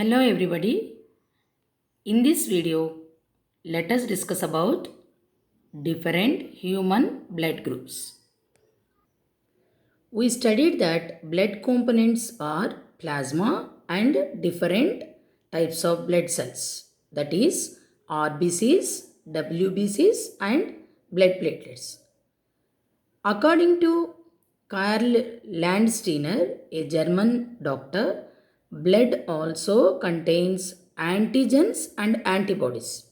Hello everybody. In this video, let us discuss about different human blood groups. We studied that blood components are plasma and different types of blood cells. That is RBCs, WBCs and blood platelets. According to Karl Landsteiner, a German doctor, blood also contains antigens and antibodies.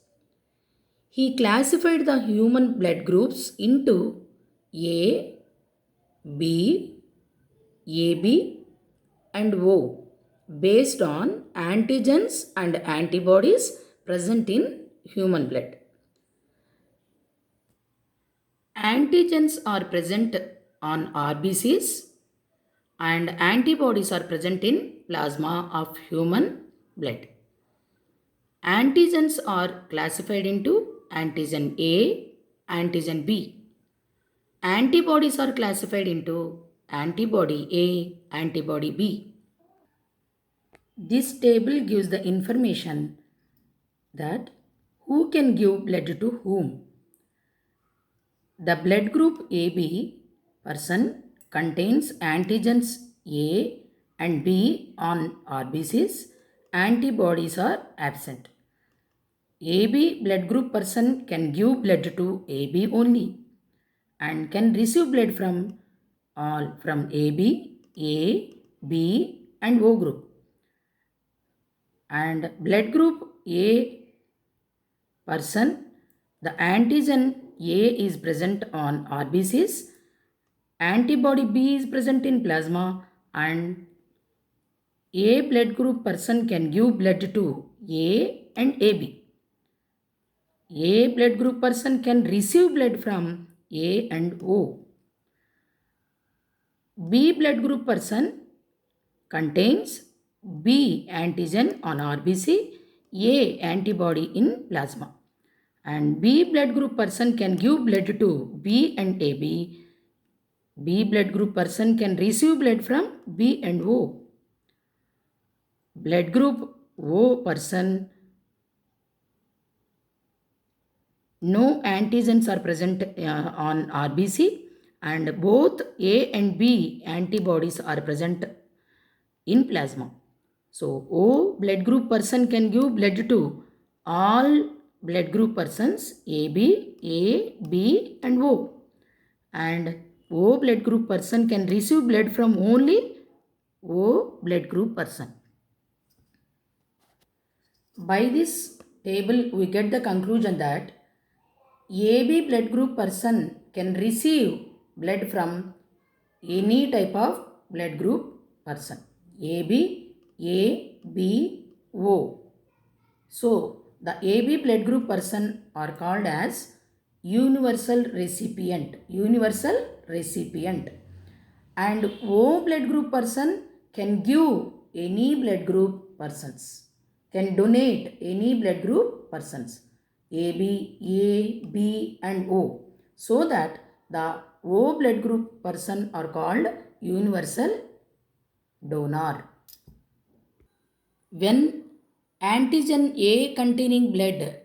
He classified the human blood groups into A, B, AB, and O based on antigens and antibodies present in human blood. Antigens are present on RBCs and antibodies are present in plasma of human blood. Antigens are classified into antigen A, antigen B. Antibodies are classified into antibody A, antibody B. This table gives the information that who can give blood to whom. The blood group AB person contains antigens A and B on RBCs. Antibodies are absent. AB blood group person can give blood to AB only and can receive blood from all from AB, A, B and O group. And blood group A person, the antigen A is present on RBCs, antibody B is present in plasma and A blood group person can give blood to A and AB. A blood group person can receive blood from A and O. B blood group person contains B antigen on RBC, A antibody in plasma. And B blood group person can give blood to B and AB. B blood group person can receive blood from B and O. Blood group O person, no antigens are present on RBC and both A and B antibodies are present in plasma. So O blood group person can give blood to all blood group persons AB, A, B and O. And O blood group person can receive blood from only O blood group person. By this table we get the conclusion that AB blood group person can receive blood from any type of blood group person. AB, A, B, O. So, the AB blood group person are called as universal recipient. Universal recipient. And O blood group person can give any blood group persons. Can donate any blood group persons. AB, A, B and O. So that the O blood group person are called universal donor. When antigen A containing blood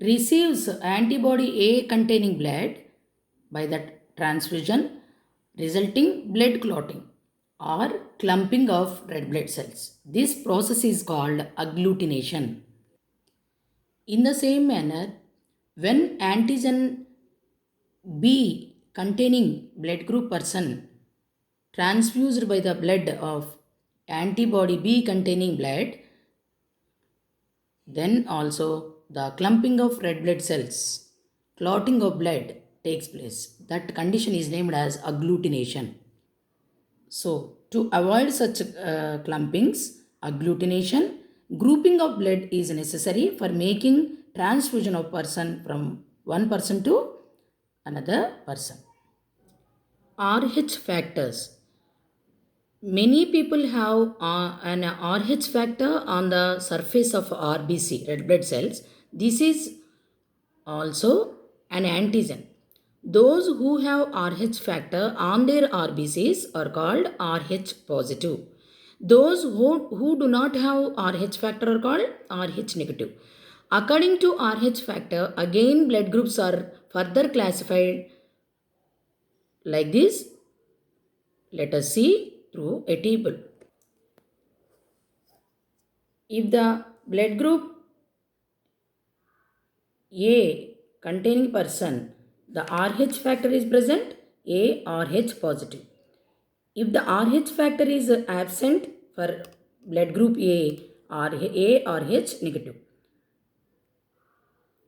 receives antibody A containing blood by that transfusion, resulting blood clotting or clumping of red blood cells. This process is called agglutination. In the same manner, when antigen B containing blood group person transfused by the blood of antibody B containing blood, then also the clumping of red blood cells, clotting of blood takes place. That condition is named as agglutination. So, to avoid such clumpings, agglutination, grouping of blood is necessary for making transfusion of person from one person to another person. RH factors. Many people have an RH factor on the surface of RBC, red blood cells. This is also an antigen. Those who have RH factor on their RBCs are called RH positive. Those who do not have RH factor are called RH negative. According to RH factor, again blood groups are further classified like this. Let us see through a table. If the blood group A containing person, the RH factor is present, A RH positive. If the RH factor is absent for blood group A, RH negative.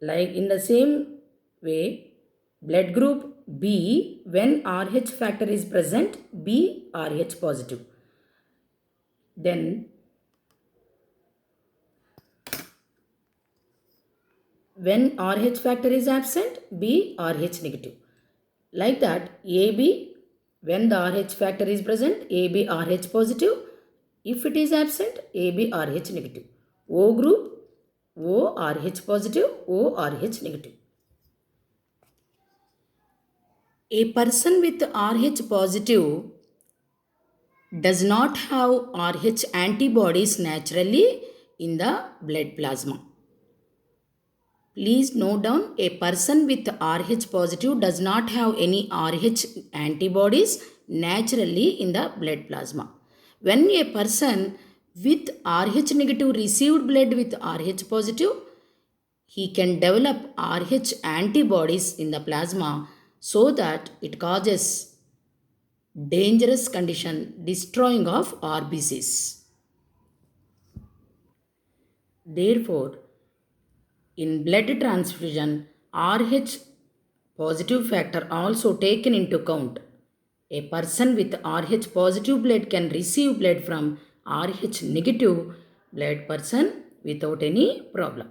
Like in the same way, blood group B, when RH factor is present, B RH positive. Then when RH factor is absent, B RH negative. Like that, AB, when the RH factor is present, AB RH positive. If it is absent, AB RH negative. O group, O RH positive, O RH negative. A person with RH positive does not have RH antibodies naturally in the blood plasma. Please note down, a person with RH positive does not have any RH antibodies naturally in the blood plasma. When a person with RH negative received blood with RH positive, he can develop RH antibodies in the plasma so that it causes dangerous condition destroying of RBCs. Therefore, in blood transfusion, RH positive factor also taken into account. A person with RH positive blood can receive blood from RH negative blood person without any problem.